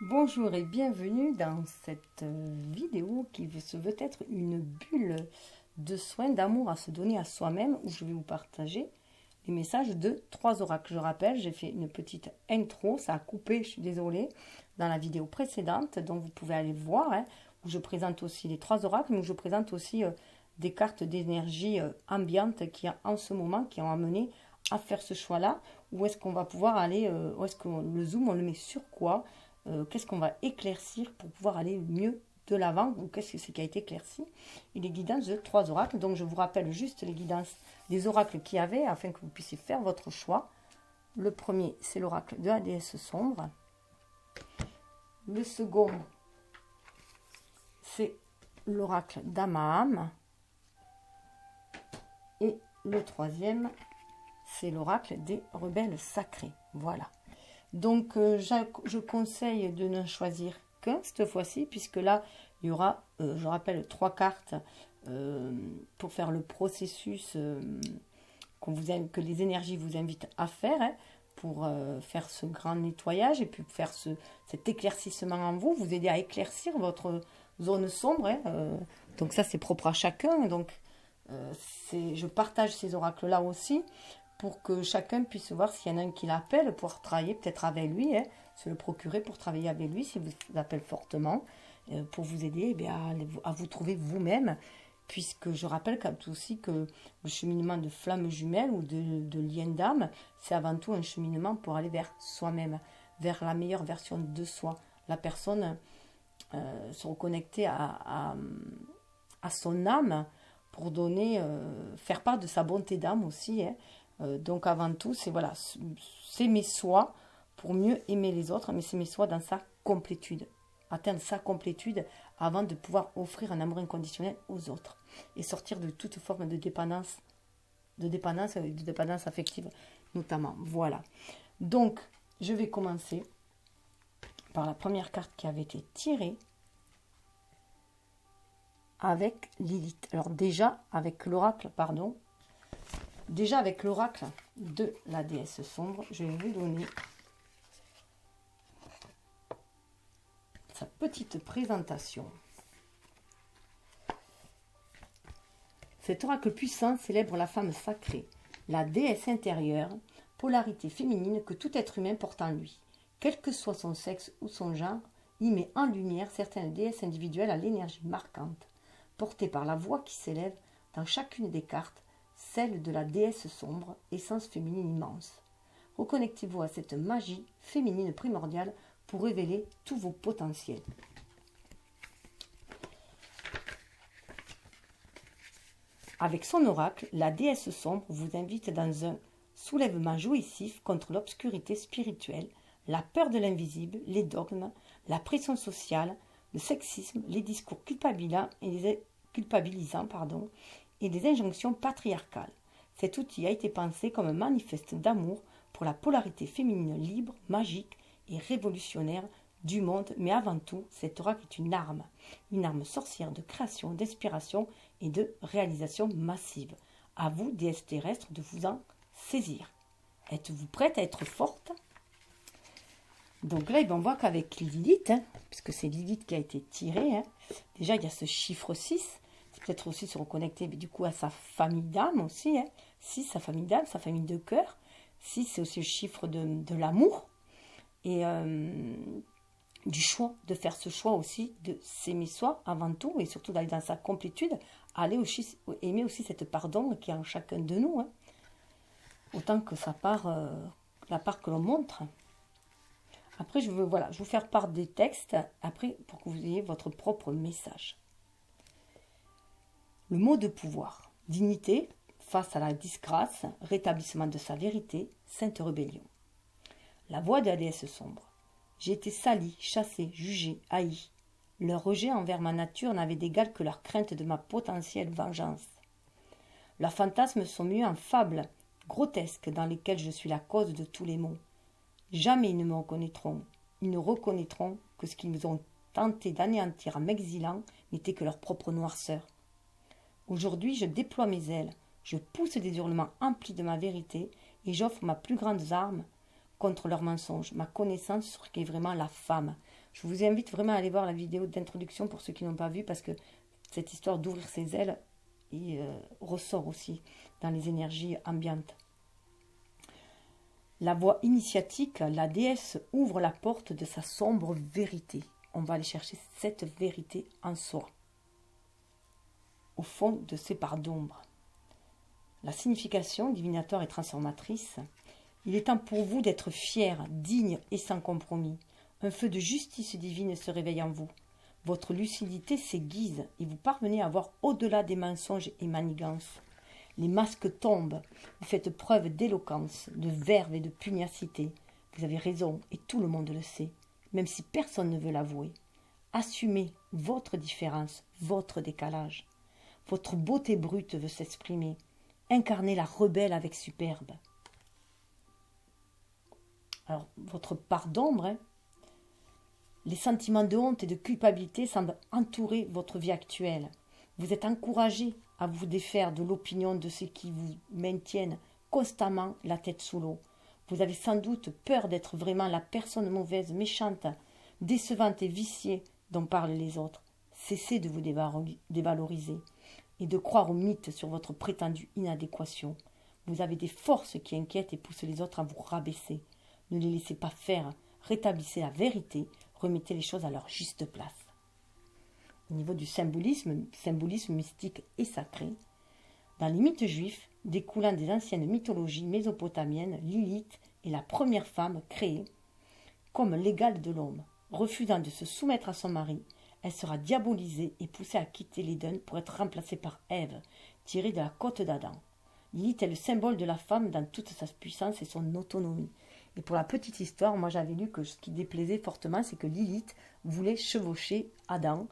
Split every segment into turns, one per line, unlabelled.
Bonjour et bienvenue dans cette vidéo qui se veut être une bulle de soins, d'amour à se donner à soi-même, où je vais vous partager les messages de 3 oracles. Je rappelle, j'ai fait une petite intro, ça a coupé, je suis désolée, dans la vidéo précédente, donc vous pouvez aller voir, où je présente aussi les 3 oracles, mais où je présente aussi des cartes d'énergie ambiante qui en ce moment, qui ont amené à faire ce choix-là. Où est-ce qu'on va pouvoir aller, où est-ce que le zoom, on le met sur quoi, qu'est-ce qu'on va éclaircir pour pouvoir aller mieux de l'avant, ou qu'est-ce que c'est qui a été éclairci, et les guidances de 3 oracles. Donc je vous rappelle juste les guidances des oracles qu'il y avait, afin que vous puissiez faire votre choix. Le premier, c'est l'oracle de la déesse sombre. Le second, c'est l'oracle d'Amaham. Et le troisième, c'est l'oracle des rebelles sacrés. Voilà. Donc, je conseille de ne choisir qu'un cette fois-ci, puisque là, il y aura, je rappelle, 3 cartes pour faire le processus que les énergies vous invitent à faire, pour faire ce grand nettoyage et puis faire cet éclaircissement en vous, vous aider à éclaircir votre zone sombre. Donc ça, c'est propre à chacun. Donc, je partage ces oracles-là aussi, pour que chacun puisse voir s'il y en a un qui l'appelle, pour travailler peut-être avec lui, se le procurer pour travailler avec lui, s'il vous appelle fortement, pour vous aider à vous trouver vous-même, puisque je rappelle aussi que le cheminement de flamme jumelle ou de lien d'âme, c'est avant tout un cheminement pour aller vers soi-même, vers la meilleure version de soi. La personne se reconnecter à son âme, pour donner, faire part de sa bonté d'âme aussi, donc avant tout, c'est voilà, s'aimer soi pour mieux aimer les autres, mais s'aimer soi dans sa complétude, atteindre sa complétude avant de pouvoir offrir un amour inconditionnel aux autres et sortir de toute forme de dépendance affective notamment. Voilà. Donc, je vais commencer par la première carte qui avait été tirée avec Lilith. Alors déjà avec l'oracle, de la déesse sombre, je vais vous donner sa petite présentation. Cet oracle puissant célèbre la femme sacrée, la déesse intérieure, polarité féminine que tout être humain porte en lui. Quel que soit son sexe ou son genre, il met en lumière certaines déesses individuelles à l'énergie marquante, portée par la voix qui s'élève dans chacune des cartes, celle de la déesse sombre, essence féminine immense. Reconnectez-vous à cette magie féminine primordiale pour révéler tous vos potentiels. Avec son oracle, la déesse sombre vous invite dans un soulèvement jouissif contre l'obscurité spirituelle, la peur de l'invisible, les dogmes, la pression sociale, le sexisme, les discours culpabilisants et des injonctions patriarcales. Cet outil a été pensé comme un manifeste d'amour pour la polarité féminine libre, magique et révolutionnaire du monde, mais avant tout, cet oracle est une arme sorcière de création, d'inspiration et de réalisation massive. À vous, déesse terrestre, de vous en saisir. Êtes-vous prête à être forte? Donc là, on voit qu'avec Lilith, puisque c'est Lilith qui a été tirée, déjà il y a ce chiffre 6, c'est peut-être aussi se reconnecter du coup à sa famille d'âme aussi, 6, sa famille d'âme, sa famille de cœur. 6, c'est aussi le chiffre de l'amour, et du choix, de faire ce choix aussi, de s'aimer soi avant tout, et surtout d'aller dans sa complétude, aller aussi, aimer aussi cette part d'ombre qui est en chacun de nous, autant que sa part, la part que l'on montre. Après, je veux vous faire part des textes, après, pour que vous ayez votre propre message. Le mot de pouvoir, dignité face à la disgrâce, rétablissement de sa vérité, sainte rébellion. La voix de la déesse sombre. J'ai été salie, chassée, jugée, haïe. Leur rejet envers ma nature n'avait d'égal que leur crainte de ma potentielle vengeance. Leurs fantasmes sont mués en fables grotesques dans lesquelles je suis la cause de tous les maux. Jamais ils ne me reconnaîtront. Ils ne reconnaîtront que ce qu'ils ont tenté d'anéantir en m'exilant n'était que leur propre noirceur. Aujourd'hui, je déploie mes ailes, je pousse des hurlements emplis de ma vérité et j'offre ma plus grande arme contre leurs mensonges, ma connaissance sur ce qu'est vraiment la femme. Je vous invite vraiment à aller voir la vidéo d'introduction pour ceux qui n'ont pas vu, parce que cette histoire d'ouvrir ses ailes ressort aussi dans les énergies ambiantes. La voie initiatique, la déesse ouvre la porte de sa sombre vérité. On va aller chercher cette vérité en soi, au fond de ses parts d'ombre. La signification divinatoire et transformatrice. Il est temps pour vous d'être fier, digne et sans compromis. Un feu de justice divine se réveille en vous. Votre lucidité s'aiguise et vous parvenez à voir au-delà des mensonges et manigances. Les masques tombent, vous faites preuve d'éloquence, de verve et de pugnacité. Vous avez raison et tout le monde le sait, même si personne ne veut l'avouer. Assumez votre différence, votre décalage. Votre beauté brute veut s'exprimer. Incarnez la rebelle avec superbe. Alors, votre part d'ombre, les sentiments de honte et de culpabilité semblent entourer votre vie actuelle. Vous êtes encouragé à vous défaire de l'opinion de ceux qui vous maintiennent constamment la tête sous l'eau. Vous avez sans doute peur d'être vraiment la personne mauvaise, méchante, décevante et viciée dont parlent les autres. Cessez de vous dévaloriser et de croire aux mythes sur votre prétendue inadéquation. Vous avez des forces qui inquiètent et poussent les autres à vous rabaisser. Ne les laissez pas faire. Rétablissez la vérité. Remettez les choses à leur juste place. Au niveau du symbolisme mystique et sacré, dans les mythes juifs, découlant des anciennes mythologies mésopotamiennes, Lilith est la première femme créée comme l'égale de l'homme. Refusant de se soumettre à son mari, elle sera diabolisée et poussée à quitter l'Éden pour être remplacée par Ève, tirée de la côte d'Adam. Lilith est le symbole de la femme dans toute sa puissance et son autonomie. Et pour la petite histoire, moi j'avais lu que ce qui déplaisait fortement, c'est que Lilith voulait chevaucher Adam,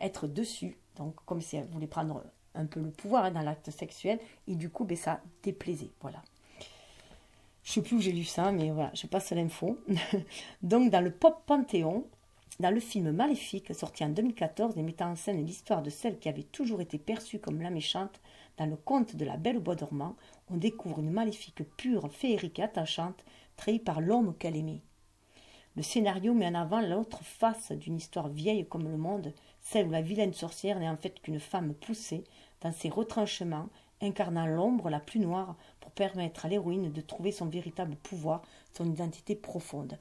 être dessus, donc comme si elle voulait prendre un peu le pouvoir dans l'acte sexuel, et du coup ça déplaisait, voilà. Je ne sais plus où j'ai lu ça, mais voilà, je passe l'info. Donc dans le pop panthéon, dans le film Maléfique, sorti en 2014 et mettant en scène l'histoire de celle qui avait toujours été perçue comme la méchante, dans le conte de la Belle au bois dormant, on découvre une maléfique pure, féerique et attachante, trahie par l'homme qu'elle aimait. Le scénario met en avant l'autre face d'une histoire vieille comme le monde, celle où la vilaine sorcière n'est en fait qu'une femme poussée dans ses retranchements, incarnant l'ombre la plus noire pour permettre à l'héroïne de trouver son véritable pouvoir, son identité profonde.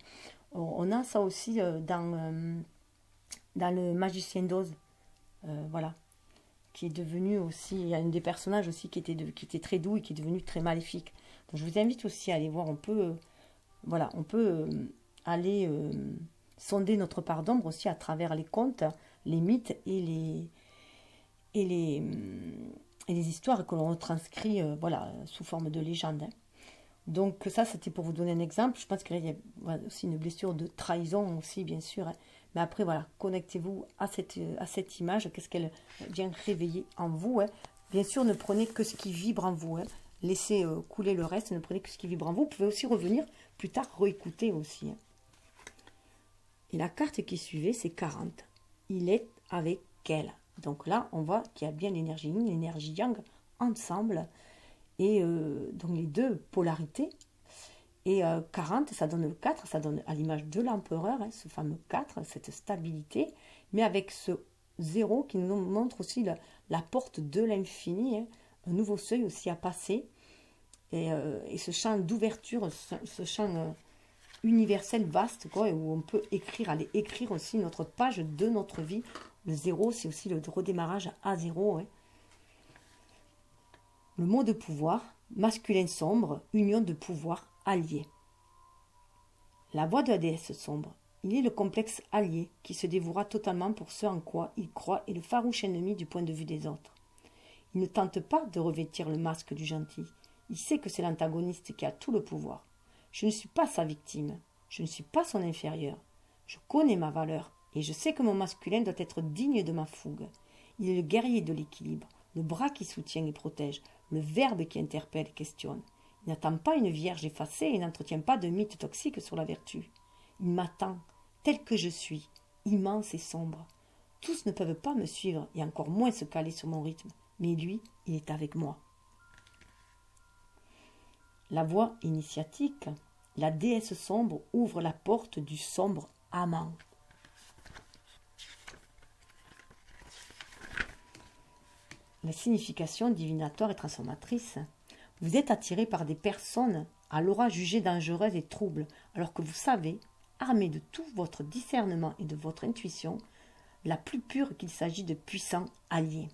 On a ça aussi dans le Magicien d'Oz, voilà, qui est devenu aussi, il y a un des personnages aussi qui était très doux et qui est devenu très maléfique. Donc je vous invite aussi à aller voir, on peut aller sonder notre part d'ombre aussi à travers les contes, les mythes et les histoires que l'on retranscrit sous forme de légende. Donc ça, c'était pour vous donner un exemple. Je pense qu'il y a aussi une blessure de trahison aussi, bien sûr. Mais après, voilà, connectez-vous à cette image. Qu'est-ce qu'elle vient réveiller en vous. Bien sûr, ne prenez que ce qui vibre en vous. Laissez couler le reste, ne prenez que ce qui vibre en vous. Vous pouvez aussi revenir plus tard, réécouter aussi. Et la carte qui suivait, c'est 40. Il est avec elle. Donc là, on voit qu'il y a bien l'énergie yin et l'énergie yang ensemble. Et donc les deux polarités. Et 40, ça donne le 4, ça donne à l'image de l'empereur, ce fameux 4, cette stabilité. Mais avec ce 0 qui nous montre aussi la porte de l'infini, un nouveau seuil aussi à passer. Et ce champ d'ouverture, ce champ universel vaste, quoi, où on peut aller écrire aussi notre page de notre vie. Le 0, c'est aussi le redémarrage à 0. Le mot de pouvoir, masculin sombre, union de pouvoir allié. La voix de la déesse sombre, il est le complexe allié qui se dévouera totalement pour ce en quoi il croit et le farouche ennemi du point de vue des autres. Il ne tente pas de revêtir le masque du gentil. Il sait que c'est l'antagoniste qui a tout le pouvoir. Je ne suis pas sa victime. Je ne suis pas son inférieur. Je connais ma valeur et je sais que mon masculin doit être digne de ma fougue. Il est le guerrier de l'équilibre, le bras qui soutient et protège, le verbe qui interpelle et questionne. Il n'attend pas une vierge effacée et n'entretient pas de mythes toxiques sur la vertu. Il m'attend, tel que je suis, immense et sombre. Tous ne peuvent pas me suivre et encore moins se caler sur mon rythme, mais lui, il est avec moi. La voie initiatique, la déesse sombre ouvre la porte du sombre amant. la signification divinatoire et transformatrice. Vous êtes attiré par des personnes à l'aura jugée dangereuse et trouble, alors que vous savez, armé de tout votre discernement et de votre intuition, la plus pure qu'il s'agit de puissants alliés.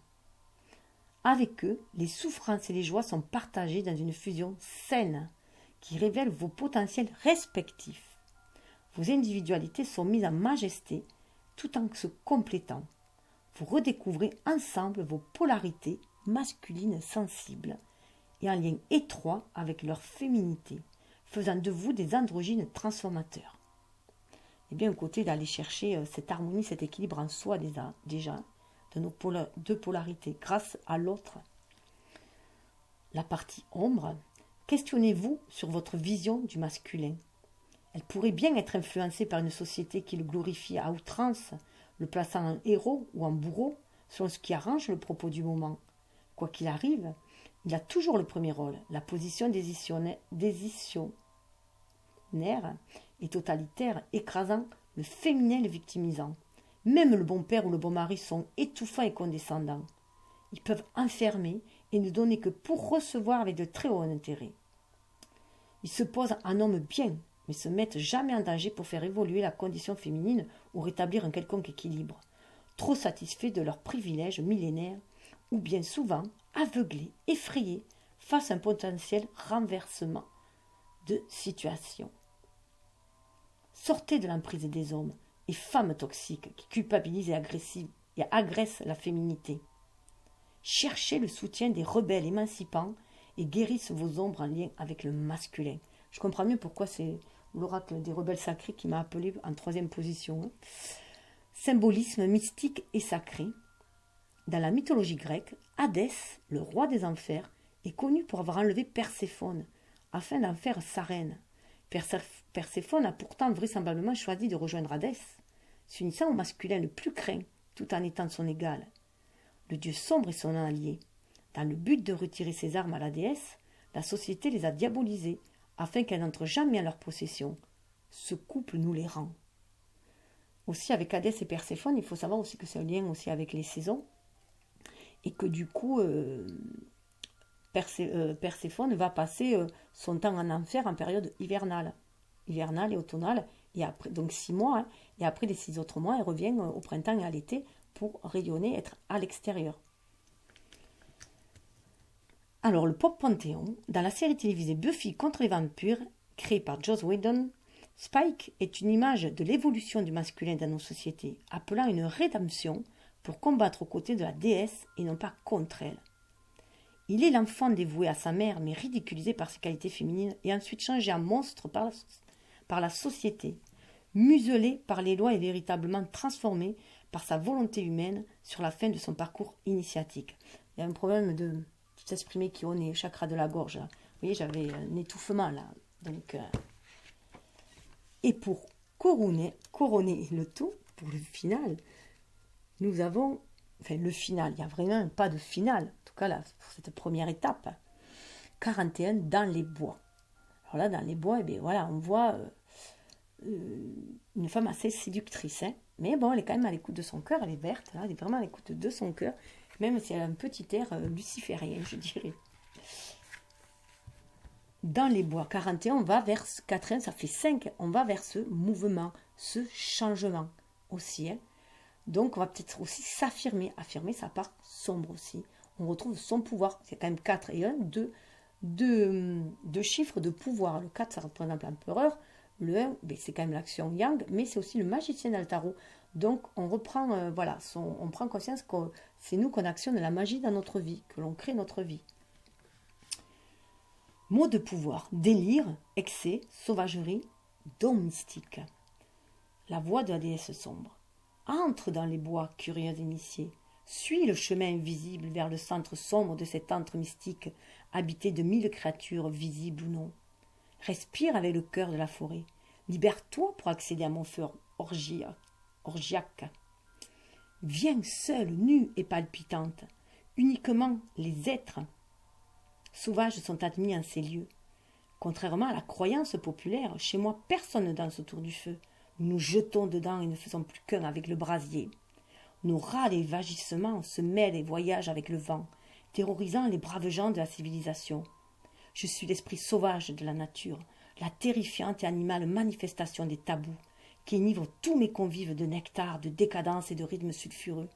Avec eux, les souffrances et les joies sont partagées dans une fusion saine qui révèle vos potentiels respectifs. Vos individualités sont mises en majesté tout en se complétant. Vous redécouvrez ensemble vos polarités masculines sensibles et en lien étroit avec leur féminité, faisant de vous des androgynes transformateurs. Et bien, au côté d'aller chercher cette harmonie, cet équilibre en soi déjà de nos deux polarités, grâce à l'autre. La partie ombre, questionnez-vous sur votre vision du masculin. Elle pourrait bien être influencée par une société qui le glorifie à outrance, le plaçant en héros ou en bourreau, selon ce qui arrange le propos du moment. Quoi qu'il arrive, il a toujours le premier rôle, la position décisionnaire et totalitaire, écrasant le féminin et le victimisant. Même le bon père ou le bon mari sont étouffants et condescendants. Ils peuvent enfermer et ne donner que pour recevoir avec de très hauts intérêts. Ils se posent en homme bien, mais se mettent jamais en danger pour faire évoluer la condition féminine ou rétablir un quelconque équilibre, trop satisfaits de leurs privilèges millénaires, ou bien souvent aveuglés, effrayés, face à un potentiel renversement de situation. Sortez de l'emprise des hommes et femmes toxiques qui culpabilisent et agressent la féminité. Cherchez le soutien des rebelles émancipants et guérissent vos ombres en lien avec le masculin. Je comprends mieux pourquoi c'est l'oracle des rebelles sacrés qui m'a appelé en 3e position. Symbolisme mystique et sacré. Dans la mythologie grecque, Hadès, le roi des enfers, est connu pour avoir enlevé Perséphone, afin d'en faire sa reine. Perséphone a pourtant vraisemblablement choisi de rejoindre Hadès, s'unissant au masculin le plus craint, tout en étant son égal. Le dieu sombre est son allié. Dans le but de retirer ses armes à la déesse, la société les a diabolisés, afin qu'elles n'entrent jamais en leur possession. Ce couple nous les rend. Aussi, avec Hadès et Perséphone, il faut savoir aussi que c'est un lien aussi avec les saisons, et que du coup, Perséphone va passer son temps en enfer en période hivernale et automnale, et après, donc 6 mois, hein, et après les 6 autres mois, elle revient au printemps et à l'été pour rayonner, être à l'extérieur. Alors, le Pop Panthéon, dans la série télévisée Buffy contre les vampires, créée par Joss Whedon, Spike est une image de l'évolution du masculin dans nos sociétés, appelant une rédemption pour combattre aux côtés de la déesse et non pas contre elle. Il est l'enfant dévoué à sa mère, mais ridiculisé par ses qualités féminines et ensuite changé en monstre par la société, muselé par les lois et véritablement transformé par sa volonté humaine sur la fin de son parcours initiatique. Il y a un problème de s'exprimer qui au nez, chakra de la gorge. Là. Vous voyez, j'avais un étouffement là. Donc, et pour couronner le tout, pour le final, nous avons, enfin le final, il n'y a vraiment pas de final, en tout cas là, pour cette première étape, 41 dans les bois. Alors là, dans les bois, eh bien, voilà, on voit une femme assez séductrice, hein, mais bon, elle est quand même à l'écoute de son cœur, elle est verte, là, elle est vraiment à l'écoute de son cœur, même si elle a un petit air luciférien, je dirais. Dans les bois, 41, on va vers 41, ça fait 5, on va vers ce mouvement, ce changement aussi, hein. Donc, on va peut-être aussi s'affirmer. Affirmer sa part sombre aussi. On retrouve son pouvoir. C'est quand même 4 et 1, deux chiffres de pouvoir. Le 4, ça représente l'empereur. Le 1, ben, c'est quand même l'action yang, mais c'est aussi le magicien dans le tarot. Donc, on reprend, on prend conscience que c'est nous qu'on actionne la magie dans notre vie, que l'on crée notre vie. Mot de pouvoir. Délire, excès, sauvagerie, don mystique. La voix de la déesse sombre. Entre dans les bois, curieux initié. Suis le chemin invisible vers le centre sombre de cet antre mystique, habité de 1000 créatures, visibles ou non. Respire avec le cœur de la forêt. Libère-toi pour accéder à mon feu orgiaque. Viens seule, nue et palpitante. Uniquement les êtres sauvages sont admis en ces lieux. Contrairement à la croyance populaire, chez moi personne ne danse autour du feu. Nous nous jetons dedans et ne faisons plus qu'un avec le brasier. Nos râles et vagissements se mêlent et voyagent avec le vent, terrorisant les braves gens de la civilisation. Je suis l'esprit sauvage de la nature, la terrifiante et animale manifestation des tabous, qui enivre tous mes convives de nectar, de décadence et de rythme sulfureux.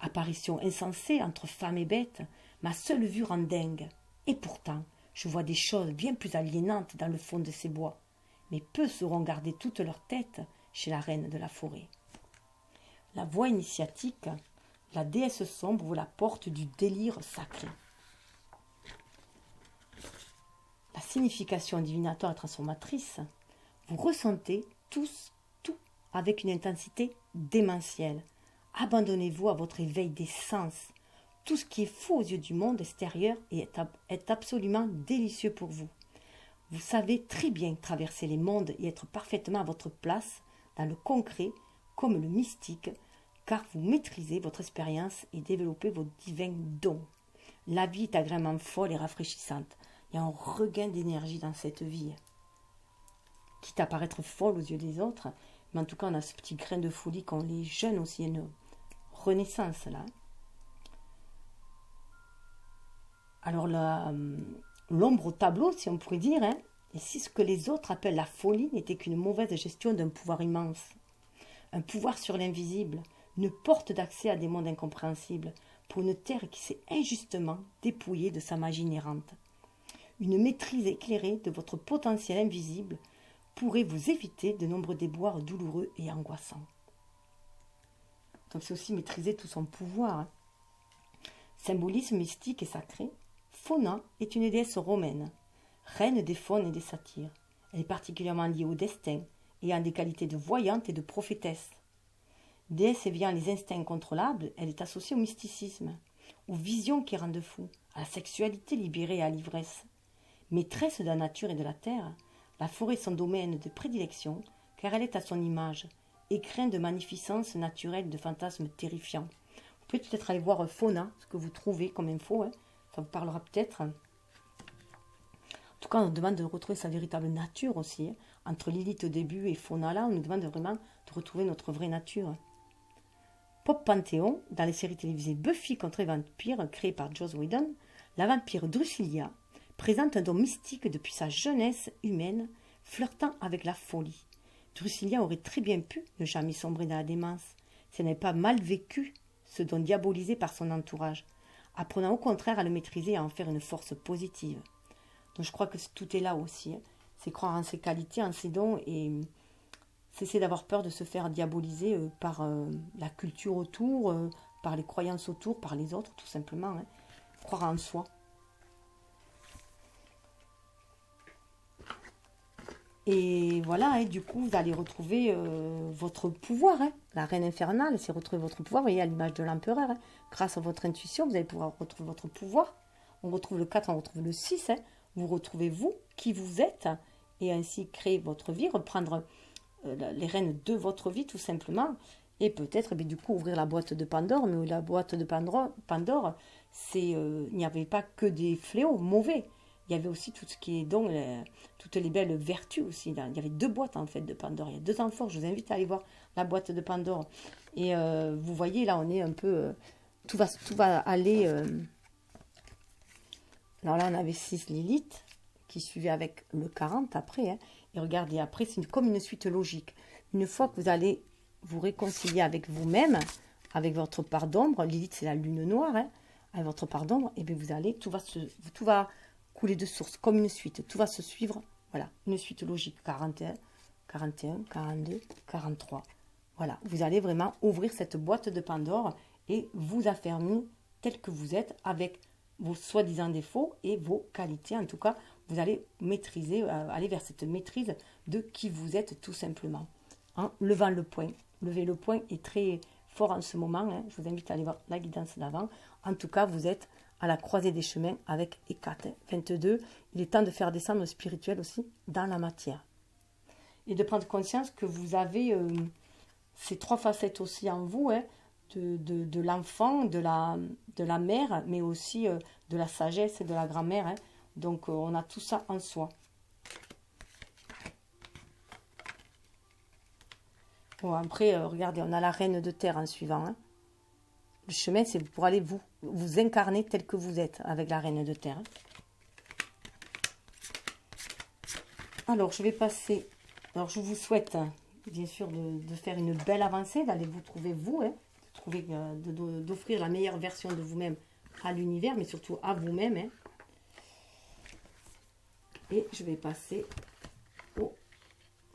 Apparition insensée entre femme et bête, ma seule vue rend dingue. Et pourtant, je vois des choses bien plus aliénantes dans le fond de ces bois. Mais peu sauront garder toute leur tête chez la reine de la forêt. La voie initiatique, la déesse sombre ouvre la porte du délire sacré. La signification divinatoire et transformatrice, vous ressentez tous tout avec une intensité démentielle. Abandonnez-vous à votre éveil des sens. Tout ce qui est faux aux yeux du monde extérieur est absolument délicieux pour vous. Vous savez très bien traverser les mondes et être parfaitement à votre place dans le concret comme le mystique, car vous maîtrisez votre expérience et développez vos divins dons. La vie est agréablement folle et rafraîchissante. Il y a un regain d'énergie dans cette vie. Quitte à paraître folle aux yeux des autres, mais en tout cas on a ce petit grain de folie qu'ont les jeunes aussi, une renaissance là. Alors l'ombre au tableau, si on pourrait dire, et si ce que les autres appellent la folie n'était qu'une mauvaise gestion d'un pouvoir immense, un pouvoir sur l'invisible, une porte d'accès à des mondes incompréhensibles, pour une terre qui s'est injustement dépouillée de sa magie inhérente. Une maîtrise éclairée de votre potentiel invisible pourrait vous éviter de nombreux déboires douloureux et angoissants. Donc c'est aussi maîtriser tout son pouvoir. Symbolisme mystique et sacré, Fauna est une déesse romaine, reine des faunes et des satyres. Elle est particulièrement liée au destin, ayant des qualités de voyante et de prophétesse. Déesse éveillant les instincts incontrôlables, elle est associée au mysticisme, aux visions qui rendent fou, à la sexualité libérée et à l'ivresse. Maîtresse de la nature et de la terre, la forêt est son domaine de prédilection, car elle est à son image, écrin de magnificence naturelle et de fantasmes terrifiants. Vous pouvez peut-être aller voir Fauna, ce que vous trouvez comme info, ça vous parlera peut-être. En tout cas, on nous demande de retrouver sa véritable nature aussi. Entre Lilith au début et Fauna là, on nous demande vraiment de retrouver notre vraie nature. Pop Panthéon, dans les séries télévisées Buffy contre les vampires, créée par Joss Whedon, la vampire Drusilla présente un don mystique depuis sa jeunesse humaine, flirtant avec la folie. Drusilla aurait très bien pu ne jamais sombrer dans la démence, si elle n'avait pas mal vécu ce don diabolisé par son entourage, apprenant au contraire à le maîtriser et à en faire une force positive. Donc je crois que tout est là aussi. C'est croire en ses qualités, en ses dons et cesser d'avoir peur de se faire diaboliser par la culture autour, par les croyances autour, par les autres tout simplement. Croire en soi. Et voilà, et du coup, vous allez retrouver votre pouvoir. La reine infernale, c'est retrouver votre pouvoir. Vous voyez, à l'image de l'empereur. Grâce à votre intuition, vous allez pouvoir retrouver votre pouvoir. On retrouve le 4, on retrouve le 6. Vous retrouvez vous, qui vous êtes, et ainsi créer votre vie, reprendre les rênes de votre vie, tout simplement. Et peut-être, du coup, ouvrir la boîte de Pandore. Mais la boîte de Pandore, il n'y avait pas que des fléaux mauvais. Il y avait aussi tout ce qui est donc toutes les belles vertus aussi. Il y avait 2 boîtes en fait de Pandore. Il y a 2 amphores. Je vous invite à aller voir la boîte de Pandore. Et vous voyez là, on est un peu. Tout va aller. Alors là, on avait 6 Lilith qui suivait avec le 40 après. Et regardez, après, c'est comme une suite logique. Une fois que vous allez vous réconcilier avec vous-même, avec votre part d'ombre, Lilith c'est la lune noire, avec votre part d'ombre, et bien vous allez, tout va couler de source, comme une suite. Tout va se suivre, voilà, une suite logique. 41, 41, 42, 43. Voilà, vous allez vraiment ouvrir cette boîte de Pandore et vous affermir tel que vous êtes avec vos soi-disant défauts et vos qualités. En tout cas, vous allez maîtriser, aller vers cette maîtrise de qui vous êtes tout simplement. En levant le poing. Lever le poing est très fort en ce moment. Je vous invite à aller voir la guidance d'avant. En tout cas, vous êtes à la croisée des chemins avec Hécate. 22, il est temps de faire descendre le spirituel aussi dans la matière. Et de prendre conscience que vous avez ces 3 facettes aussi en vous, de l'enfant, de la mère, mais aussi de la sagesse et de la grand-mère. Donc on a tout ça en soi. Bon, après, regardez, on a la reine de terre en suivant. Le chemin, c'est pour aller vous incarner tel que vous êtes avec la reine de terre. Alors, je vais passer... Alors, je vous souhaite, bien sûr, de faire une belle avancée, d'aller vous trouver vous, hein, d'offrir la meilleure version de vous-même à l'univers, mais surtout à vous-même. Hein. Et je vais passer au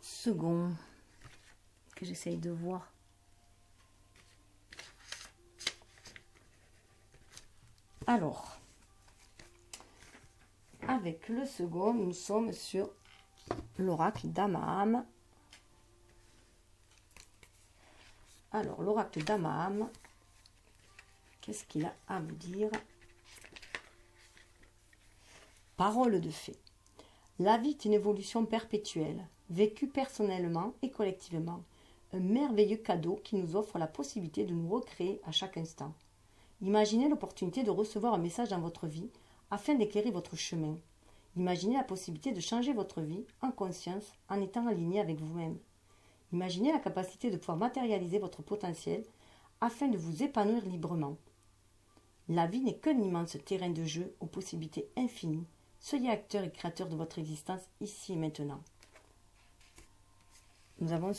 second, que j'essaye de voir. Alors, avec le second, nous sommes sur l'oracle d'Amaham. Alors, l'oracle d'Amaham, qu'est-ce qu'il a à vous dire? Parole de fée. La vie est une évolution perpétuelle, vécue personnellement et collectivement. Un merveilleux cadeau qui nous offre la possibilité de nous recréer à chaque instant. Imaginez l'opportunité de recevoir un message dans votre vie afin d'éclairer votre chemin. Imaginez la possibilité de changer votre vie en conscience en étant aligné avec vous-même. Imaginez la capacité de pouvoir matérialiser votre potentiel afin de vous épanouir librement. La vie n'est qu'un immense terrain de jeu aux possibilités infinies. Soyez acteur et créateur de votre existence ici et maintenant. Nous avons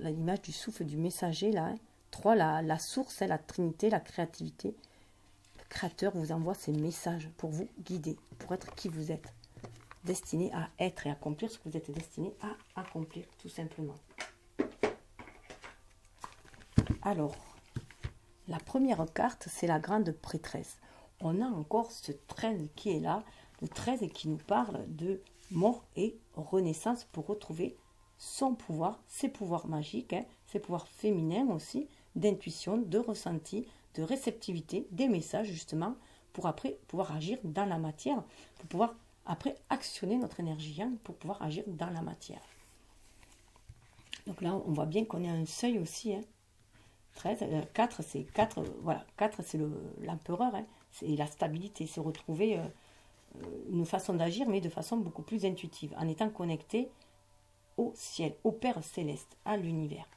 l'image du souffle du messager là. 3, la source, la trinité, la créativité. Le créateur vous envoie ces messages pour vous guider, pour être qui vous êtes. Destiné à être et accomplir ce que vous êtes destiné à accomplir, tout simplement. Alors, la première carte, c'est la grande prêtresse. On a encore ce 13 qui est là, le 13 qui nous parle de mort et renaissance pour retrouver son pouvoir, ses pouvoirs magiques, hein, ses pouvoirs féminins aussi, d'intuition, de ressenti, de réceptivité, des messages justement, pour après pouvoir agir dans la matière, pour pouvoir après actionner notre énergie, hein, pour pouvoir agir dans la matière. Donc là, on voit bien qu'on est à un seuil aussi, hein. 13, 4, c'est 4, voilà, 4 c'est l'empereur, hein, c'est la stabilité, c'est retrouver une façon d'agir, mais de façon beaucoup plus intuitive, en étant connecté au ciel, au Père Céleste, à l'univers.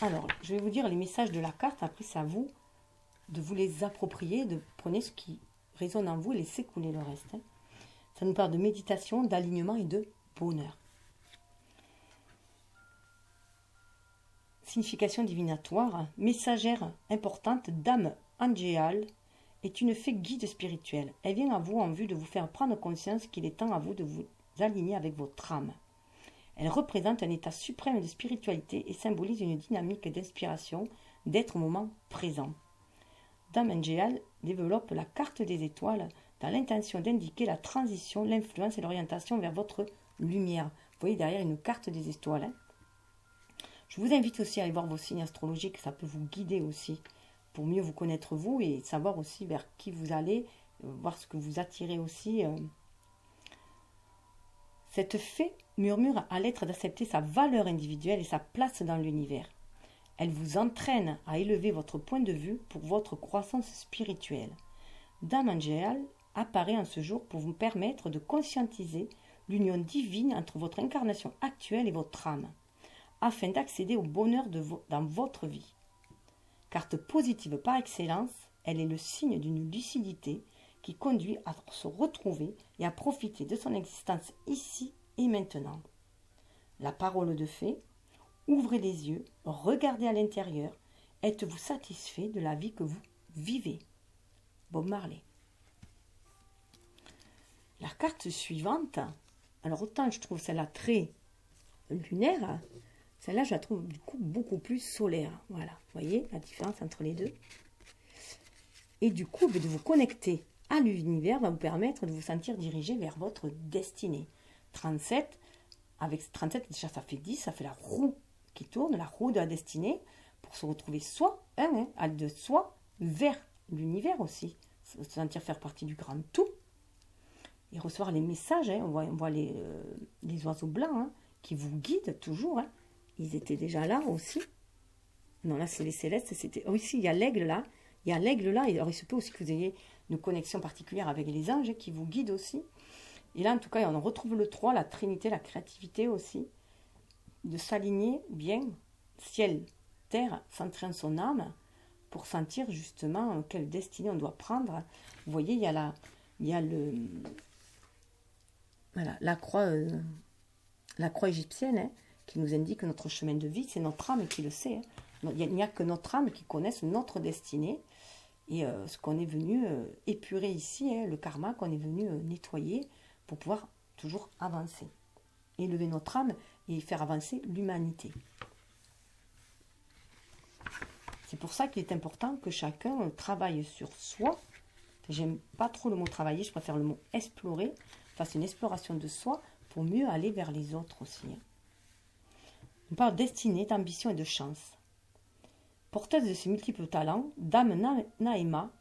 Alors, je vais vous dire les messages de la carte, après c'est à vous de vous les approprier, de prenez ce qui résonne en vous et laissez couler le reste. Hein. Ça nous parle de méditation, d'alignement et de bonheur. Signification divinatoire, messagère importante, Dame Angéale est une fée guide spirituelle. Elle vient à vous en vue de vous faire prendre conscience qu'il est temps à vous de vous aligner avec votre âme. Elle représente un état suprême de spiritualité et symbolise une dynamique d'inspiration, d'être au moment présent. Dame Angéale développe la carte des étoiles dans l'intention d'indiquer la transition, l'influence et l'orientation vers votre lumière. Vous voyez derrière une carte des étoiles. Hein. Je vous invite aussi à aller voir vos signes astrologiques, ça peut vous guider aussi pour mieux vous connaître vous et savoir aussi vers qui vous allez, voir ce que vous attirez aussi. Cette fée murmure à l'être d'accepter sa valeur individuelle et sa place dans l'univers. Elle vous entraîne à élever votre point de vue pour votre croissance spirituelle. Dame Angéale apparaît en ce jour pour vous permettre de conscientiser l'union divine entre votre incarnation actuelle et votre âme, afin d'accéder au bonheur dans votre vie. Carte positive par excellence, elle est le signe d'une lucidité qui conduit à se retrouver et à profiter de son existence ici et maintenant. La parole de fée, ouvrez les yeux, regardez à l'intérieur, êtes-vous satisfait de la vie que vous vivez? Bob Marley. La carte suivante, alors autant je trouve celle-là très lunaire, celle-là je la trouve du coup beaucoup plus solaire. Voilà, vous voyez la différence entre les deux. Et du coup, de vous connecter à l'univers va vous permettre de vous sentir dirigé vers votre destinée. 37, avec 37 déjà ça fait 10, ça fait la roue qui tourne, la roue de la destinée, pour se retrouver soit de soi vers l'univers aussi, se sentir faire partie du grand tout, et recevoir les messages, hein, on voit les oiseaux blancs hein, qui vous guident toujours, hein. Ils étaient déjà là aussi. Non, là c'est les célestes, c'était... Oh, ici il y a l'aigle là, et alors il se peut aussi que vous ayez une connexion particulière avec les anges hein, qui vous guident aussi. Et là en tout cas on retrouve le 3, la trinité, la créativité aussi. de s'aligner bien, ciel, terre, centré en son âme, pour sentir justement quelle destinée on doit prendre. Vous voyez, il y a voilà, la croix égyptienne, hein, qui nous indique notre chemin de vie. C'est notre âme qui le sait. Hein. Il n'y a que notre âme qui connaisse notre destinée et ce qu'on est venu épurer ici, hein, le karma qu'on est venu nettoyer pour pouvoir toujours avancer. Élever notre âme et faire avancer l'humanité. C'est pour ça qu'il est important que chacun travaille sur soi. J'aime pas trop le mot travailler, je préfère le mot explorer, fasse une exploration de soi pour mieux aller vers les autres aussi. On parle de destinée, d'ambition et de chance. Porteuse de ses multiples talents, Dame Naïma,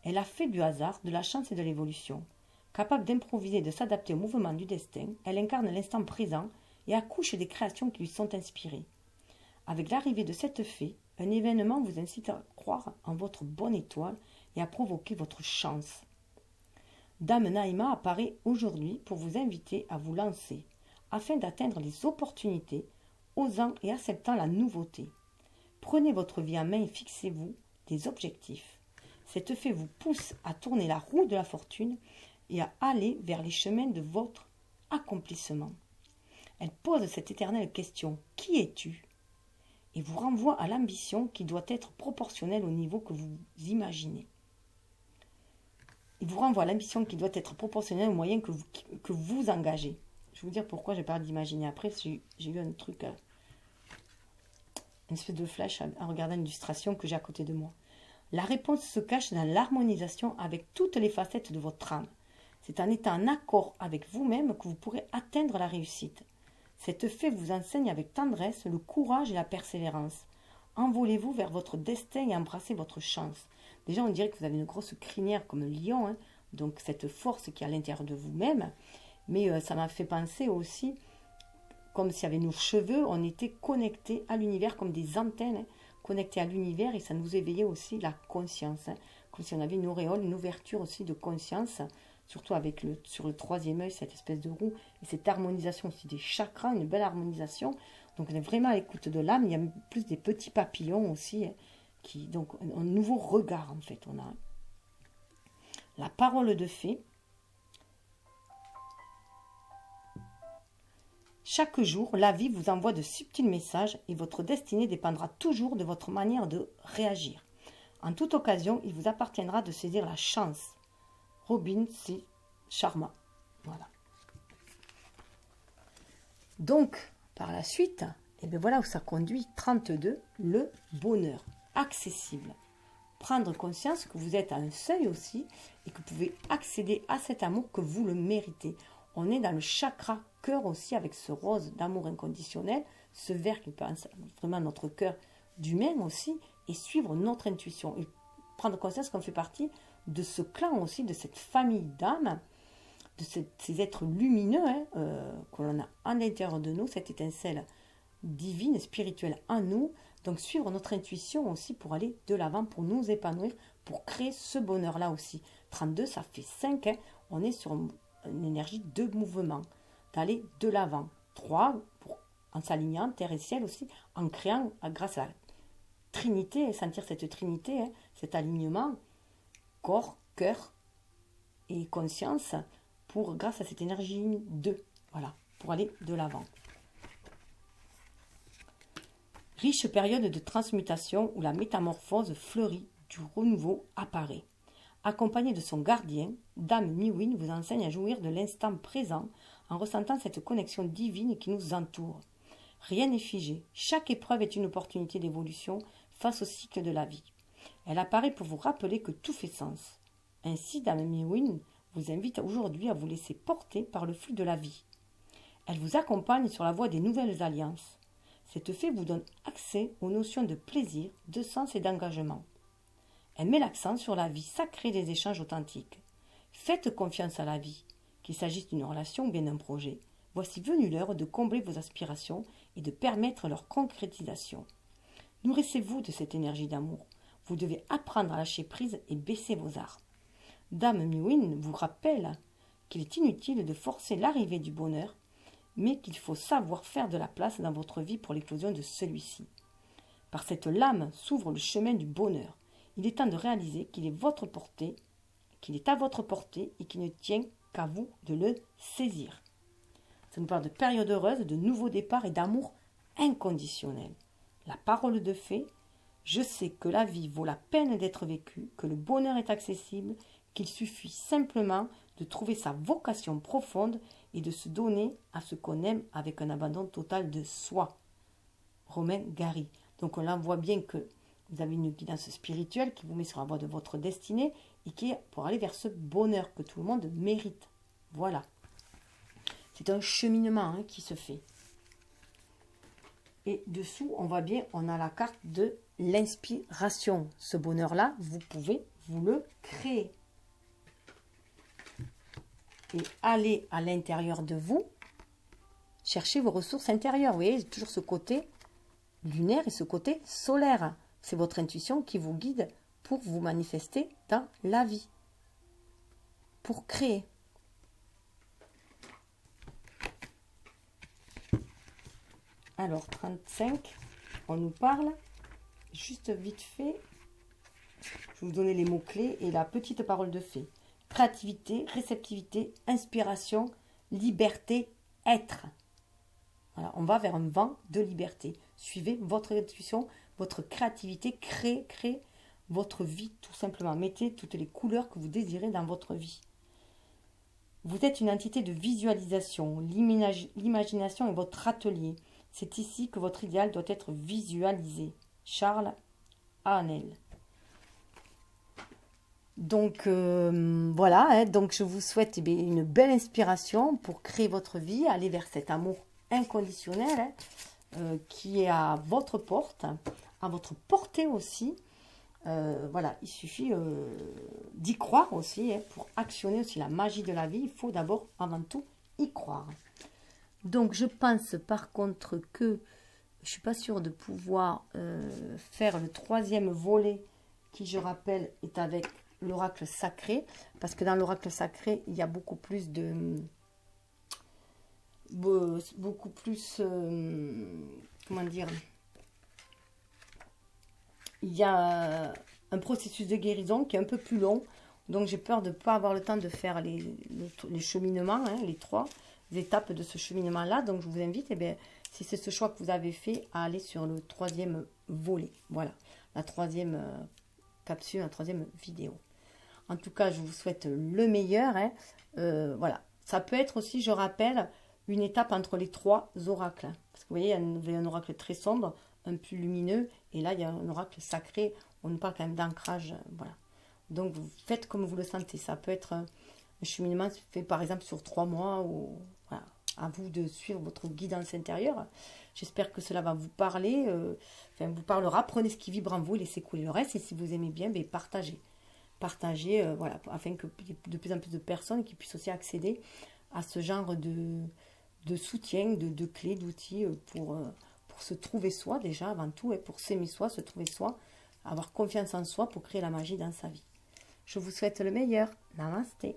elle a fait du hasard, de la chance et de l'évolution. Capable d'improviser et de s'adapter au mouvement du destin, elle incarne l'instant présent et accouche des créations qui lui sont inspirées. Avec l'arrivée de cette fée, un événement vous incite à croire en votre bonne étoile et à provoquer votre chance. Dame Naïma apparaît aujourd'hui pour vous inviter à vous lancer, afin d'atteindre les opportunités, osant et acceptant la nouveauté. Prenez votre vie en main et fixez-vous des objectifs. Cette fée vous pousse à tourner la roue de la fortune et à aller vers les chemins de votre accomplissement. Elle pose cette éternelle question « Qui es-tu » et vous renvoie à l'ambition qui doit être proportionnelle au niveau que vous imaginez. Il vous renvoie à l'ambition qui doit être proportionnelle aux moyens que vous engagez. Je vais vous dire pourquoi j'ai parlé d'imaginer. Après, j'ai eu un truc, une espèce de flash en regardant une illustration que j'ai à côté de moi. La réponse se cache dans l'harmonisation avec toutes les facettes de votre âme. C'est en étant en accord avec vous-même que vous pourrez atteindre la réussite. Cette fée vous enseigne avec tendresse le courage et la persévérance. Envolez-vous vers votre destin et embrassez votre chance. Déjà, on dirait que vous avez une grosse crinière comme un lion, hein, donc cette force qui est à l'intérieur de vous-même. Mais ça m'a fait penser aussi, comme s'il y avait nos cheveux, on était connectés à l'univers comme des antennes, hein, connectés à l'univers et ça nous éveillait aussi la conscience. Hein, comme si on avait une auréole, une ouverture aussi de conscience, surtout avec sur le troisième œil, cette espèce de roue et cette harmonisation aussi des chakras, une belle harmonisation. Donc on est vraiment à l'écoute de l'âme, il y a plus des petits papillons aussi, hein, donc un nouveau regard en fait. On a la parole de fée. Chaque jour, la vie vous envoie de subtils messages et votre destinée dépendra toujours de votre manière de réagir. En toute occasion, il vous appartiendra de saisir la chance. Robin C. Sharma. Voilà. Donc, par la suite, et bien voilà où ça conduit. 32, le bonheur accessible. Prendre conscience que vous êtes à un seuil aussi et que vous pouvez accéder à cet amour que vous le méritez. On est dans le chakra cœur aussi avec ce rose d'amour inconditionnel, ce vert qui pense vraiment à notre cœur d'humain aussi et suivre notre intuition et prendre conscience qu'on fait partie de ce clan aussi, de cette famille d'âmes, de ces êtres lumineux hein, que l'on a en l'intérieur de nous, cette étincelle divine, spirituelle en nous. Donc suivre notre intuition aussi pour aller de l'avant, pour nous épanouir, pour créer ce bonheur-là aussi. 32, ça fait 5, hein, on est sur une énergie de mouvement, d'aller de l'avant. 3, en s'alignant, terre et ciel aussi, en créant, grâce à la Trinité, sentir cette Trinité, hein, cet alignement, corps, cœur et conscience, grâce à cette énergie 2, voilà, pour aller de l'avant. Riche période de transmutation où la métamorphose fleurit, du renouveau apparaît. Accompagnée de son gardien, Dame Miwin vous enseigne à jouir de l'instant présent en ressentant cette connexion divine qui nous entoure. Rien n'est figé, chaque épreuve est une opportunité d'évolution face au cycle de la vie. Elle apparaît pour vous rappeler que tout fait sens. Ainsi, Dame Miwin vous invite aujourd'hui à vous laisser porter par le flux de la vie. Elle vous accompagne sur la voie des nouvelles alliances. Cette fée vous donne accès aux notions de plaisir, de sens et d'engagement. Elle met l'accent sur la vie sacrée des échanges authentiques. Faites confiance à la vie, qu'il s'agisse d'une relation ou bien d'un projet. Voici venue l'heure de combler vos aspirations et de permettre leur concrétisation. Nourrissez-vous de cette énergie d'amour. Vous devez apprendre à lâcher prise et baisser vos armes. Dame Miwin vous rappelle qu'il est inutile de forcer l'arrivée du bonheur, mais qu'il faut savoir faire de la place dans votre vie pour l'éclosion de celui-ci. Par cette lame s'ouvre le chemin du bonheur. Il est temps de réaliser qu'il est à votre portée et qu'il ne tient qu'à vous de le saisir. Ça nous parle de périodes heureuses, de nouveaux départs et d'amour inconditionnel. La parole de fée, je sais que la vie vaut la peine d'être vécue, que le bonheur est accessible, qu'il suffit simplement de trouver sa vocation profonde et de se donner à ce qu'on aime avec un abandon total de soi. Romain Gary. Donc là, on voit bien que vous avez une guidance spirituelle qui vous met sur la voie de votre destinée et qui est pour aller vers ce bonheur que tout le monde mérite. Voilà. C'est un cheminement qui se fait. Et dessous, on voit bien, on a la carte de l'inspiration. Ce bonheur-là, vous pouvez vous le créer. Et aller à l'intérieur de vous, chercher vos ressources intérieures. Vous voyez, toujours ce côté lunaire et ce côté solaire. C'est votre intuition qui vous guide pour vous manifester dans la vie. Pour créer. Alors, 35, on nous parle, juste vite fait, je vais vous donner les mots-clés et la petite parole de fée. Créativité, réceptivité, inspiration, liberté, être. Voilà, on va vers un vent de liberté. Suivez votre intuition, votre créativité, créez votre vie tout simplement. Mettez toutes les couleurs que vous désirez dans votre vie. Vous êtes une entité de visualisation. L'imagination est votre atelier. C'est ici que votre idéal doit être visualisé. Charles Haanel. Donc voilà, donc je vous souhaite une belle inspiration pour créer votre vie, aller vers cet amour inconditionnel qui est à votre porte, à votre portée aussi. Voilà, il suffit d'y croire aussi, pour actionner aussi la magie de la vie. Il faut d'abord, avant tout, y croire. Donc je pense par contre que je ne suis pas sûre de pouvoir faire le troisième volet qui, je rappelle, est avec l'oracle sacré, parce que dans l'oracle sacré, il y a beaucoup plus comment dire, il y a un processus de guérison qui est un peu plus long, donc j'ai peur de ne pas avoir le temps de faire les cheminements, les 3 étapes de ce cheminement là. Donc je vous invite, si c'est ce choix que vous avez fait, à aller sur le 3e volet, voilà, la 3e capsule, la 3e vidéo. En tout cas, je vous souhaite le meilleur. Voilà. Ça peut être aussi, je rappelle, une étape entre les 3 oracles. Parce que vous voyez, il y a un oracle très sombre, un plus lumineux. Et là, il y a un oracle sacré. On nous parle quand même d'ancrage. Voilà. Donc, vous faites comme vous le sentez. Ça peut être un cheminement fait, par exemple, sur 3 mois. Ou, voilà. À vous de suivre votre guidance intérieure. J'espère que cela va vous parler. Vous parlera. Prenez ce qui vibre en vous et laissez couler le reste. Et si vous aimez bien, partagez. Voilà, afin que de plus en plus de personnes qui puissent aussi accéder à ce genre de soutien, de clés, d'outils pour se trouver soi déjà avant tout, et pour s'aimer soi, se trouver soi, avoir confiance en soi pour créer la magie dans sa vie. Je vous souhaite le meilleur. Namasté.